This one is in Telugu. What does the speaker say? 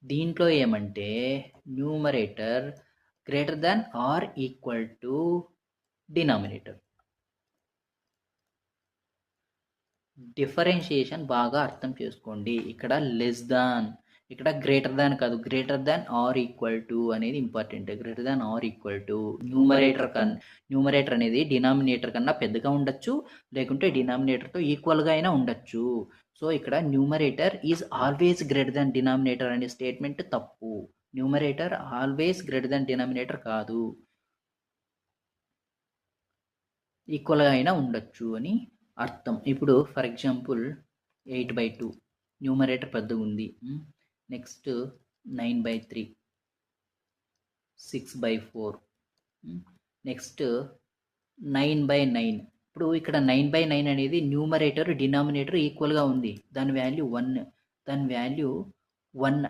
దీంట్లో ఏమంటే numerator greater than or equal to denominator. Differentiation బాగా అర్థం చేసుకోండి. ఇక్కడ లెస్ దాన్, ఇక్కడ గ్రేటర్ దాన్ కాదు, greater than or equal to అనేది important. Greater than or equal to numerator అనేది డినామినేటర్ కన్నా పెద్దగా ఉండొచ్చు, లేకుంటే డినామినేటర్తో ఈక్వల్గా అయినా ఉండొచ్చు. సో ఇక్కడ numerator is always greater than denominator అనే స్టేట్మెంట్ తప్పు. Numerator always greater than denominator కాదు, ఈక్వల్గా అయినా ఉండొచ్చు అని అర్థం. ఇప్పుడు ఫర్ ఎగ్జాంపుల్ 8/2 న్యూమరేటర్ పెద్దగా ఉంది. Next 9/3, 6/4, next 9/9. ఇప్పుడు ఇక్కడ 9/9 అనేది న్యూమరేటర్ డినామినేటర్ ఈక్వల్గా ఉంది. దాని వాల్యూ 1, దాని వాల్యూ 1